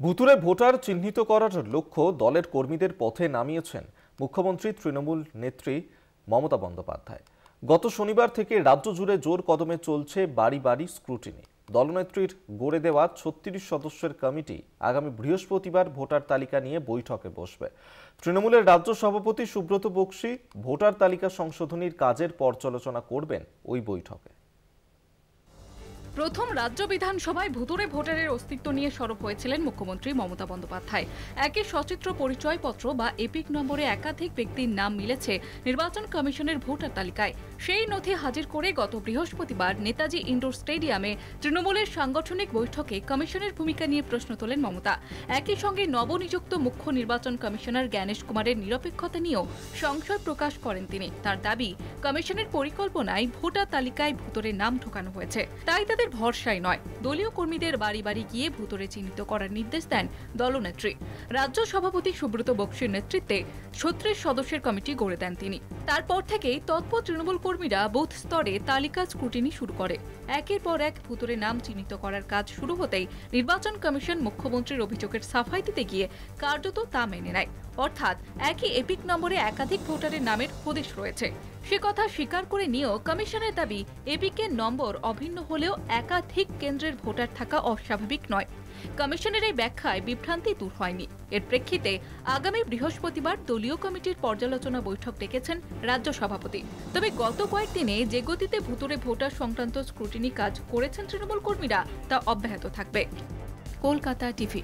ভুতুড়ে ভোটার চিহ্নিত করার লক্ষ্য দলের কর্মীদের পথে নামিয়েছেন মুখ্যমন্ত্রী তৃণমূল নেত্রী মমতা বন্দ্যোপাধ্যায়। গত শনিবার থেকে রাজ্য জুড়ে জোর কদমে চলছে বাড়ি বাড়ি স্ক্রুটিনি। দলনেত্রীর গড়ে দেওয়া ৩৬ সদস্যের কমিটি আগামী বৃহস্পতিবার ভোটার তালিকা নিয়ে বৈঠকে বসবে। তৃণমূলের রাজ্য সভাপতি সুব্রত বক্সী ভোটার তালিকা সংশোধনীর কাজের পর্যালোচনা করবেন ওই বৈঠকে। প্রথম রাজ্য বিধানসভায় ভুতুড়ে ভোটারের অস্তিত্ব নিয়ে সরব হয়েছিলেন মুখ্যমন্ত্রী মমতা বন্দ্যোপাধ্যায়। একই সচিত্র পরিচয়পত্র বা এপিক নম্বরে একাধিক ব্যক্তির নাম মিলেছে নির্বাচন কমিশনের ভোটার তালিকায়। সেই নথি হাজির করে গত বৃহস্পতিবার নেতাজি ইন্ডোর স্টেডিয়ামে তৃণমূলের সাংগঠনিক বৈঠকে কমিশনের ভূমিকা নিয়ে প্রশ্ন তোলেন মমতা। একই সঙ্গে নবনিযুক্ত মুখ্য নির্বাচন কমিশনার জ্ঞানেশ কুমারের নিরপেক্ষতা নিয়েও সংশয় প্রকাশ করেন তিনি। তার দাবি, কমিশনের পরিকল্পনায় ভোটার তালিকায় ভুতুড়ে নাম ঢোকানো হয়েছে, তাই তাদের ভরসাই নয়। দলীয় কর্মীদের বাড়ি বাড়ি গিয়ে ভুতুড়ে চিহ্নিত করার নির্দেশ দেন দলনেত্রী। রাজ্য সভাপতি সুব্রত বক্সীর নেতৃত্বে ৩৬ সদস্যের কমিটি গড়ে দেন তিনি। তারপর থেকেই তৎপর তৃণমূল কর্মীরা বুথ স্তরে তালিকা স্ক্রুটিনি শুরু করে। একের পর এক ভুতুড়ে নাম চিহ্নিত করার কাজ শুরু হতেই নির্বাচন কমিশন মুখ্যমন্ত্রীর অভিযোগের সাফাই দিতে গিয়ে কার্যত তা মেনে নেয়। অর্থাৎ একই এপিক নম্বরে একাধিক ভোটারের নামের হদিশ রয়েছে। সে কথা স্বীকার করে নিয়েও কমিশনের দাবি, এপিকের নম্বর অভিন্ন হলেও একাধিক কেন্দ্রের ভোটার থাকা অস্বাভাবিক নয়। কমিশনের এই ব্যাখ্যায় বিভ্রান্তি দূর হয়নি। এর প্রেক্ষিতে আগামী বৃহস্পতিবার দলীয় কমিটির পর্যালোচনা বৈঠক ডেকেছেন রাজ্য সভাপতি। তবে গত কয়েকদিনে যে গতিতে ভুতুড়ে ভোটার সংক্রান্ত স্ক্রুটিনি কাজ করেছেন তৃণমূল কর্মীরা, তা অব্যাহত থাকবে। কলকাতা টিভি।